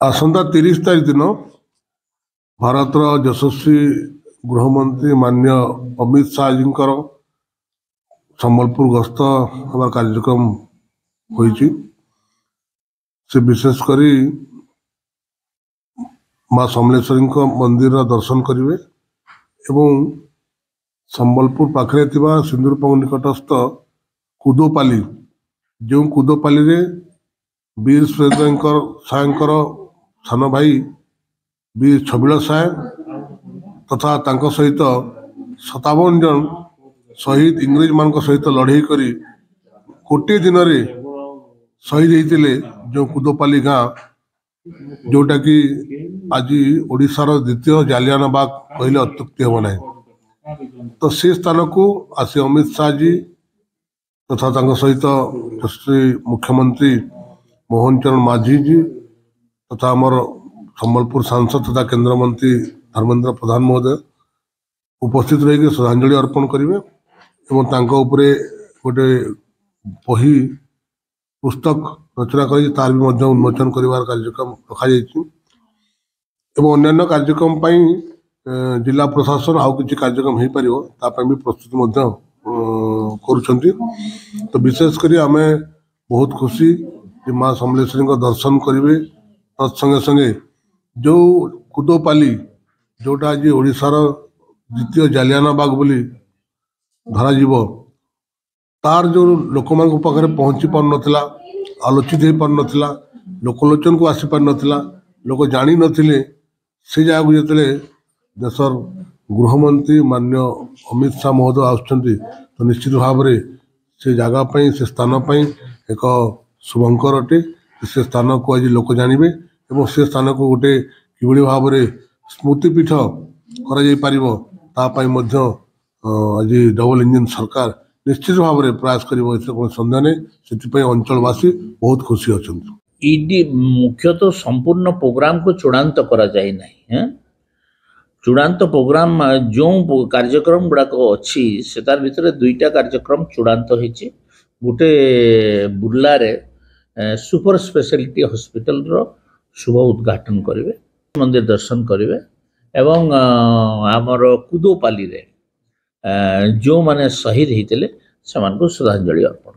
आसंता 30 तारीख दिन भारत यशस्वी गृहमंत्री माननीय अमित शाह जी संबलपुर गस्त हमार कार्यक्रम होइछि। से विशेषकर माँ समलेश्वरी मंदिर दर्शन करेंगे एवं संबलपुर पाखे सिंदूरपंग निकटस्थ कुदोपाली जो कुदोपाली रे वीर सुरेंद्र सायंकर सान भाई वीर छबिल साय तथा तांको सहित 57 जन शहीद इंग्रेज मान सहित लड़े करी गोटे दिन रे शहीद होते जो कुदोपाली गाँ जोटा कि आज ओडिशार द्वितीय जालियानाबाग कहले अत्युक्ति हम ना। तो से स्थान को आसी अमित शाह जी तथा सहित श्री मुख्यमंत्री मोहन चरण माझी जी तथा आमर संबलपुर सांसद तथा केंद्र मंत्री धर्मेंद्र प्रधान महोदय उपस्थित रही श्रद्धांजलि अर्पण करेंगे गोटे बही पुस्तक रचना कर तार भी उन्मोचन कर कार्यक्रम रखा अन्य कार्यक्रम जिला प्रशासन आउ कि कार्यक्रम हो पार भी प्रस्तुति कर। तो विशेषकर आम बहुत खुशी कि माँ समलेश्वरी दर्शन करेंगे तत्संगे संगे जो कुदोपाली जोटा आज ओडिशार द्वितीय जालियानाबाग बोली धराजीव तार जो लोक मान पाखे पहुँची पार नाला आलोचित हो पार नाला लोकलोचन को आसी पार नाला लोक जानी नथिले से जगह जिते देशर गृहमंत्री माननीय अमित शाह महोदय आसुच्चंती तो निश्चित भाव में से जगह से स्थान एक शुभंकर अटे। से स्थान को आज लोक जानवे और से स्थान को गोटे कि भाव में स्मृतिपीठ कर आज डबल इंजन सरकार निश्चित भाव में प्रयास कर सन्देह नहीं से अंचलवासी बहुत खुशी अच्छा। ईडी मुख्यतः संपूर्ण प्रोग्राम को चूड़ांत करा जाए नहीं। चूड़ांत प्रोग्राम जो कार्यक्रम गुड़ाक अच्छी से तार भितर दुईटा कार्यक्रम चूड़ांत होइछि। गोटे बुर्ला रे सुपर स्पेशलिटी हॉस्पिटल रो शुभ उद्घाटन करेंगे मंदिर दर्शन करेंगे एवं आमर कुदोपाली रे जो माने शहीद होते से श्रद्धांजलि अर्पण